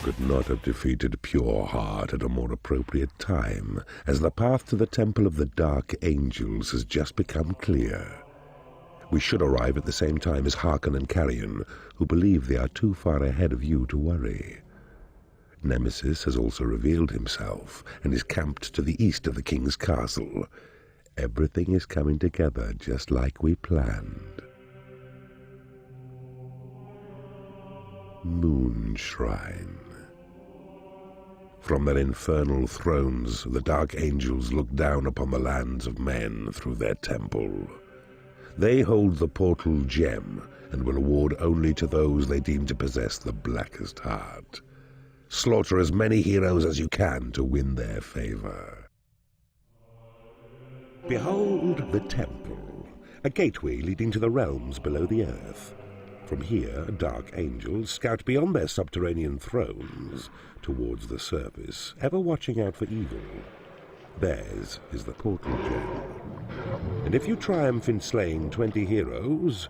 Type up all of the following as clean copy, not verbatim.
could not have defeated Pure Heart at a more appropriate time, as the path to the Temple of the Dark Angels has just become clear. We should arrive at the same time as Harkon and Carrion, who believe they are too far ahead of you to worry. Nemesis has also revealed himself, and is camped to the east of the King's castle. Everything is coming together just like we planned. Moonshrine. From their infernal thrones, the Dark Angels look down upon the lands of men through their temple. They hold the portal gem, and will award only to those they deem to possess the blackest heart. Slaughter as many heroes as you can to win their favor. Behold the temple, a gateway leading to the realms below the earth. From here, dark angels scout beyond their subterranean thrones towards the surface, ever watching out for evil. Theirs is the portal gem. And if you triumph in slaying 20 heroes,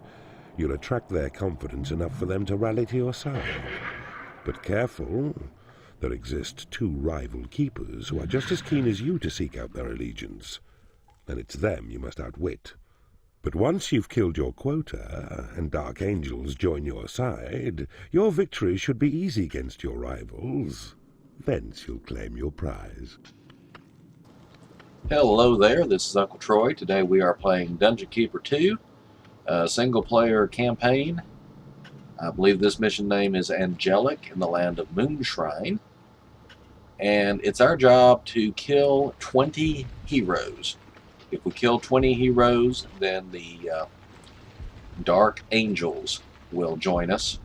you'll attract their confidence enough for them to rally to your side. But careful, there exist 2 rival keepers who are just as keen as you to seek out their allegiance, and it's them you must outwit. But once you've killed your quota, and dark angels join your side, your victory should be easy against your rivals. Thence you'll claim your prize. Hello there, this is Uncle Troy. Today we are playing Dungeon Keeper 2, a single-player campaign. I believe this mission name is Angelic in the land of Moonshrine. And it's our job to kill 20 heroes. If we kill 20 heroes, then the Dark Angels will join us.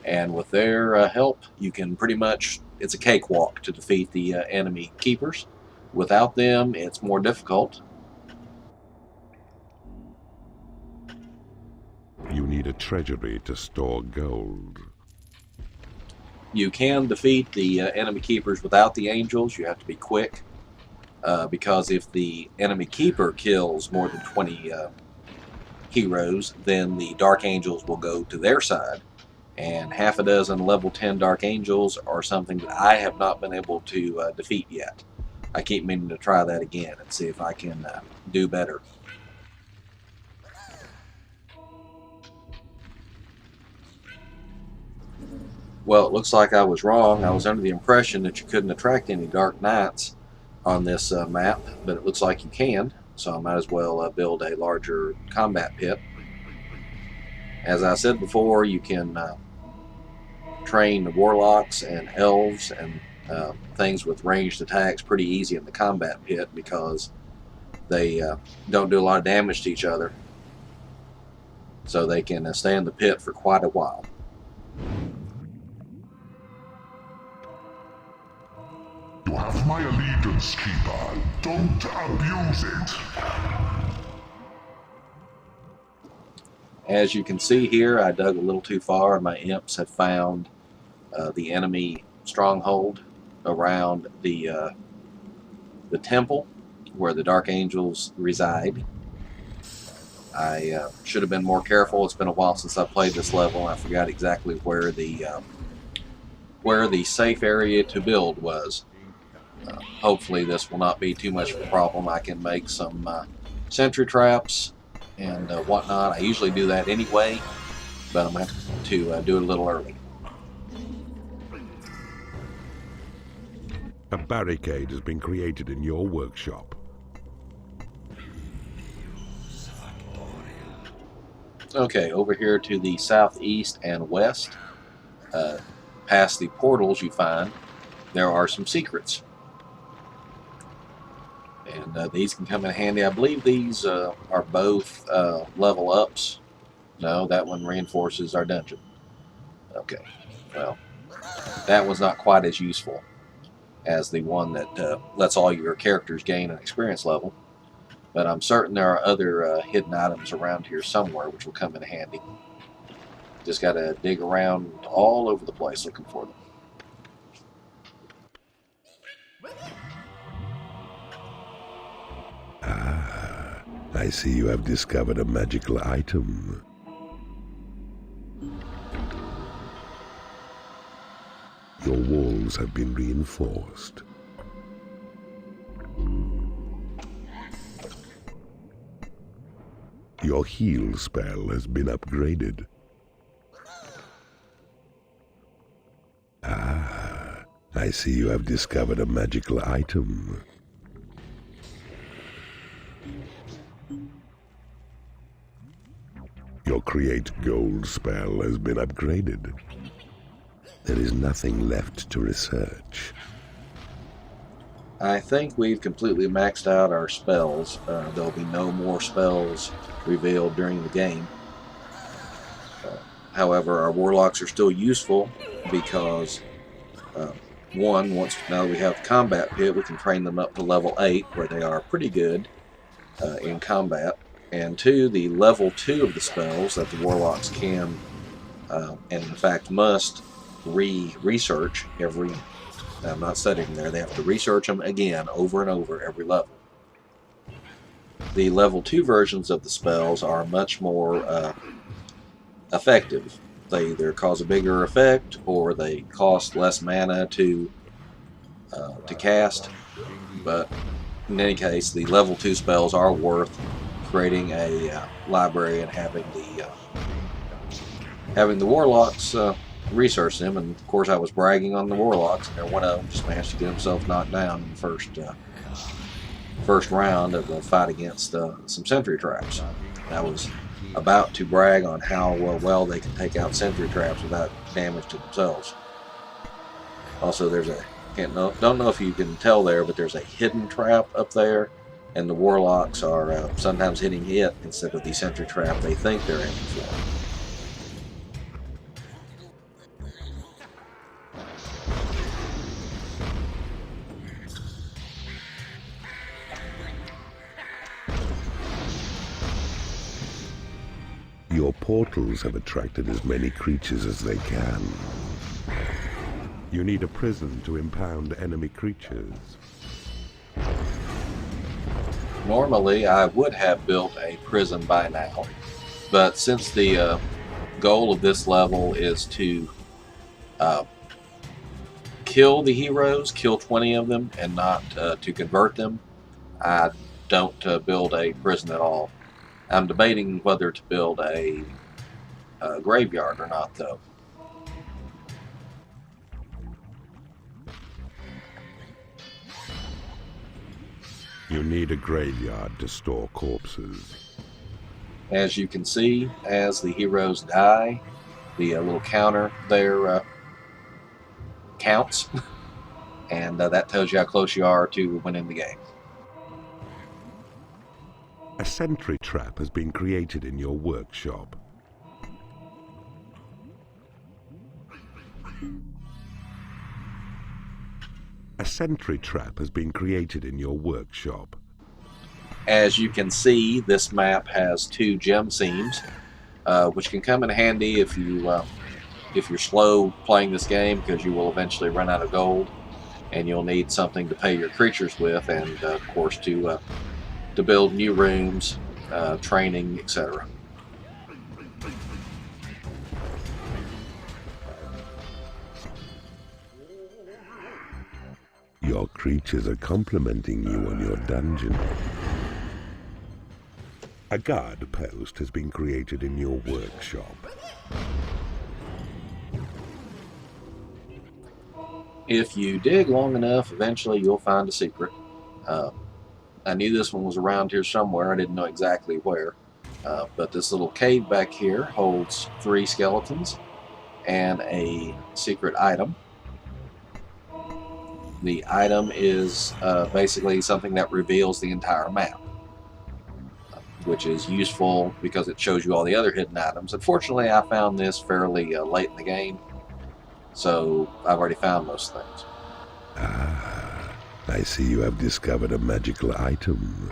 And with their help, you can pretty much, it's a cakewalk to defeat the enemy keepers. Without them, it's more difficult. You need a treasury to store gold. You can defeat the enemy keepers without the angels. You have to be quick. Because if the enemy keeper kills more than 20 heroes, then the Dark Angels will go to their side. And half a dozen level 10 Dark Angels are something that I have not been able to defeat yet. I keep meaning to try that again and see if I can do better. Well, it looks like I was wrong. I was under the impression that you couldn't attract any Dark Knights on this map, but it looks like you can, so I might as well build a larger combat pit. As I said before, you can train warlocks and elves and things with ranged attacks pretty easy in the combat pit because they don't do a lot of damage to each other, so they can stay in the pit for quite a while. You have my allegiance, Keeper. Don't abuse it. As you can see here, I dug a little too far and my imps have found the enemy stronghold around the temple where the Dark Angels reside. I should have been more careful. It's been a while since I played this level. I forgot exactly where the safe area to build was. Hopefully this will not be too much of a problem. I can make some sentry traps and whatnot. I usually do that anyway, but I'm going to have to do it a little early. A barricade has been created in your workshop. Okay, over here to the southeast and west, past the portals you find, there are some secrets. And these can come in handy. I believe these are both level ups. No, that one reinforces our dungeon. Okay, well, that one's not quite as useful as the one that lets all your characters gain an experience level. But I'm certain there are other hidden items around here somewhere which will come in handy. Just got to dig around all over the place looking for them. Ah, I see you have discovered a magical item. Your walls have been reinforced. Your heal spell has been upgraded. Ah, I see you have discovered a magical item. Your Create Gold spell has been upgraded. There is nothing left to research. I think we've completely maxed out our spells. There'll be no more spells revealed during the game. However, our warlocks are still useful because, now that we have combat pit, we can train them up to level 8, where they are pretty good in combat. And 2, the level 2 of the spells that the warlocks can, and in fact must, research every... I'm not studying there. They have to research them again over and over every level. The level 2 versions of the spells are much more effective. They either cause a bigger effect or they cost less mana to cast. But in any case, the level 2 spells are worth creating a library and having the warlocks research them. And of course I was bragging on the warlocks, and one of them just managed to get himself knocked down in the first round of the fight against some sentry traps. I was about to brag on how well they can take out sentry traps without damage to themselves. Also, there's don't know if you can tell there, but there's a hidden trap up there, and the warlocks are sometimes hitting it instead of the sentry trap they think they're aiming for. Your portals have attracted as many creatures as they can. You need a prison to impound enemy creatures. Normally, I would have built a prison by now, but since the goal of this level is to kill the heroes, kill 20 of them, and not to convert them, I don't build a prison at all. I'm debating whether to build a graveyard or not, though. You need a graveyard to store corpses. As you can see, as the heroes die, the little counter there counts, and that tells you how close you are to winning the game. A sentry trap has been created in your workshop. A sentry trap has been created in your workshop. As you can see, this map has 2 gem seams, which can come in handy if you're slow playing this game, because you will eventually run out of gold, and you'll need something to pay your creatures with, and of course to build new rooms, training, etc. Your creatures are complimenting you on your dungeon. A guard post has been created in your workshop. If you dig long enough, eventually you'll find a secret. I knew this one was around here somewhere. I didn't know exactly where. But this little cave back here holds 3 skeletons and a secret item. The item is basically something that reveals the entire map, which is useful because it shows you all the other hidden items. Unfortunately, I found this fairly late in the game, so I've already found most things. Ah, I see you have discovered a magical item.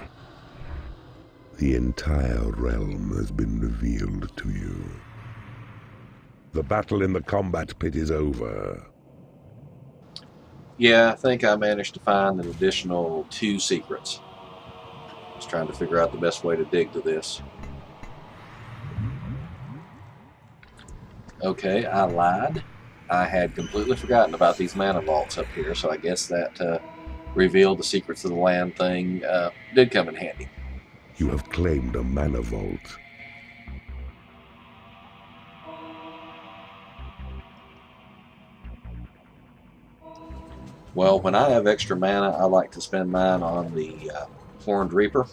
The entire realm has been revealed to you. The battle in the combat pit is over. Yeah, I think I managed to find an additional 2 secrets. Just trying to figure out the best way to dig to this. Okay, I lied. I had completely forgotten about these mana vaults up here, so I guess that revealed the secrets of the land thing did come in handy. You have claimed a mana vault. Well, when I have extra mana, I like to spend mine on the Horned Reaper.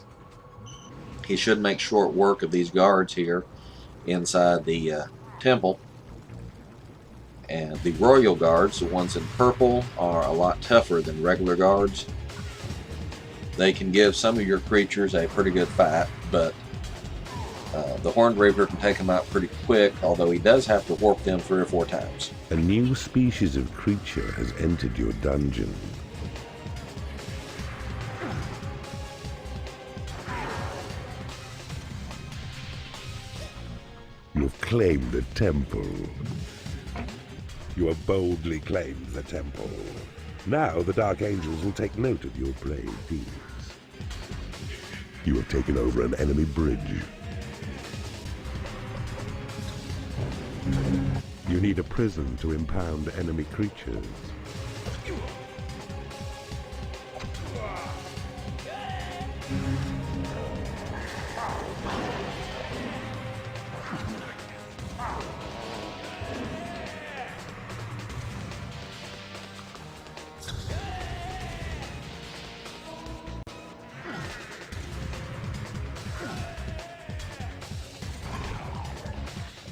He should make short work of these guards here inside the temple. And the Royal Guards, the ones in purple, are a lot tougher than regular guards. They can give some of your creatures a pretty good fight, but the Horned Reaper can take them out pretty quick, although he does have to warp them 3 or 4 times. A new species of creature has entered your dungeon. You have claimed the temple. You have boldly claimed the temple. Now the Dark Angels will take note of your brave deeds. You have taken over an enemy bridge. You need a prison to impound enemy creatures.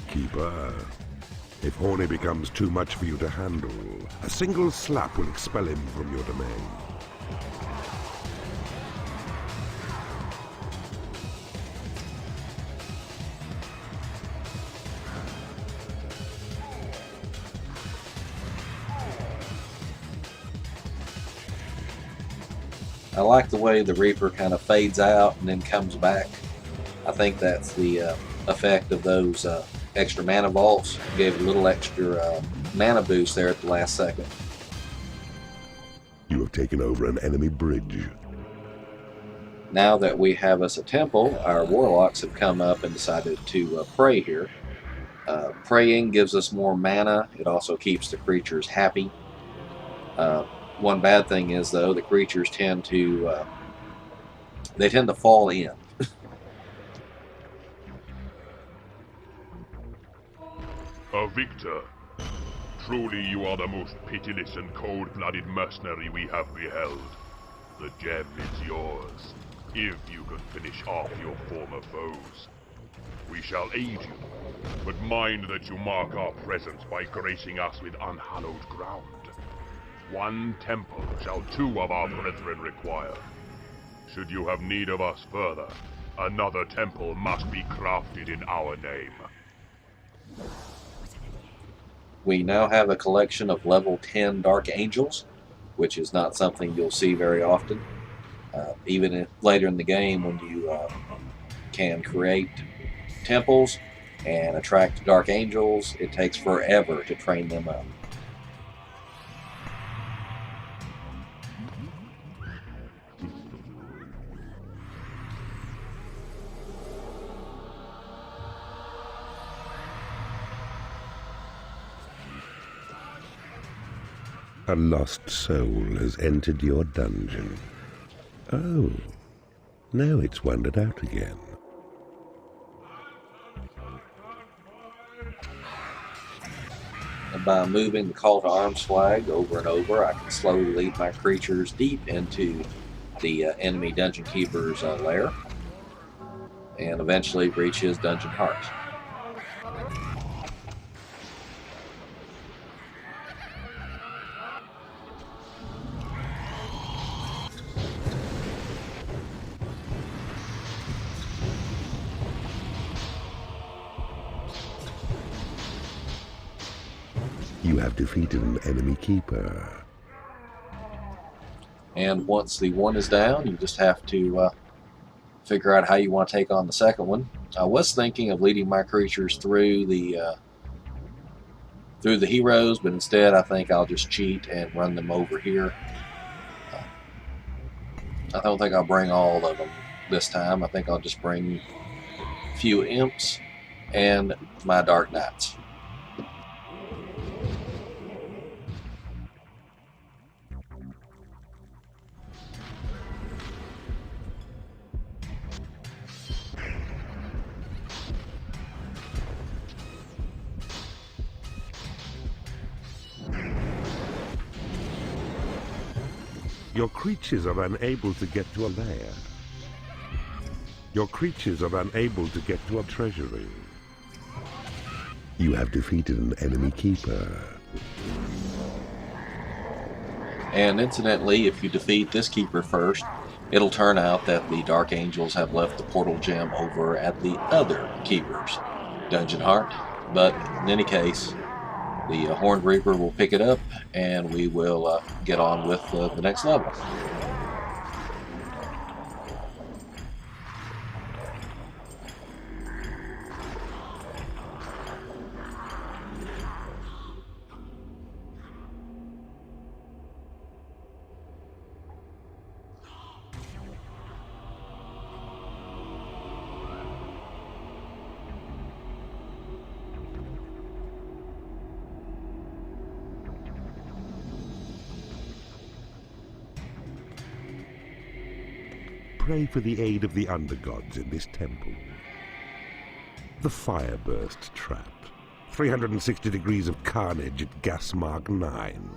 Keeper, if Horny becomes too much for you to handle, a single slap will expel him from your domain. I like the way the Reaper kind of fades out and then comes back. I think that's the effect of those extra mana vaults. Gave a little extra mana boost there at the last second. You have taken over an enemy bridge. Now that we have us a temple, our warlocks have come up and decided to pray here. Praying gives us more mana. It also keeps the creatures happy. One bad thing is, though, the creatures tend to fall in. A victor. Truly you are the most pitiless and cold-blooded mercenary we have beheld. The gem is yours, if you can finish off your former foes. We shall aid you, but mind that you mark our presence by gracing us with unhallowed ground. 1 temple shall 2 of our brethren require. Should you have need of us further, another temple must be crafted in our name. We now have a collection of level 10 Dark Angels, which is not something you'll see very often. Even later in the game, when you can create temples and attract Dark Angels, it takes forever to train them up. A lost soul has entered your dungeon. Oh, now it's wandered out again. And by moving the call to arms flag over and over, I can slowly lead my creatures deep into the enemy dungeon keeper's lair and eventually reach his dungeon heart. You have defeated an enemy keeper. And once the one is down, you just have to figure out how you want to take on the second one. I was thinking of leading my creatures through the heroes, but instead I think I'll just cheat and run them over here. I don't think I'll bring all of them this time. I think I'll just bring a few imps and my Dark Knights. Your creatures are unable to get to a lair. Your creatures are unable to get to a treasury. You have defeated an enemy keeper. And incidentally, if you defeat this keeper first, it'll turn out that the Dark Angels have left the portal gem over at the other keeper's dungeon heart. But in any case, the Horned Reaper will pick it up, and we will get on with the next level. Pray for the aid of the undergods in this temple. The Fireburst Trap. 360 degrees of carnage at gas mark 9.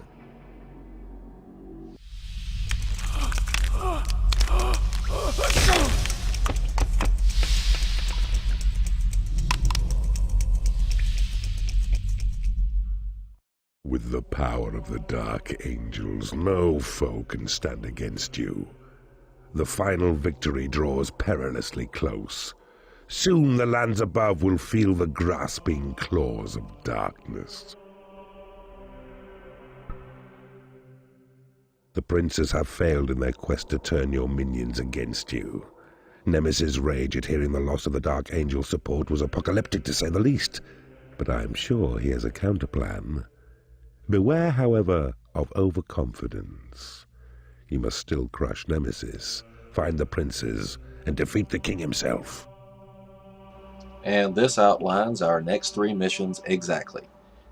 With the power of the Dark Angels, no foe can stand against you. The final victory draws perilously close. Soon the lands above will feel the grasping claws of darkness. The princes have failed in their quest to turn your minions against you. Nemesis' rage at hearing the loss of the Dark Angel support was apocalyptic, to say the least, but I am sure he has a counterplan. Beware, however, of overconfidence. You must still crush Nemesis, find the princes, and defeat the king himself. And this outlines our next 3 missions exactly.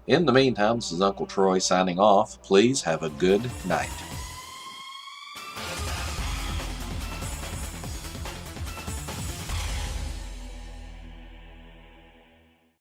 In the meantime, this is Uncle Troy signing off. Please have a good night.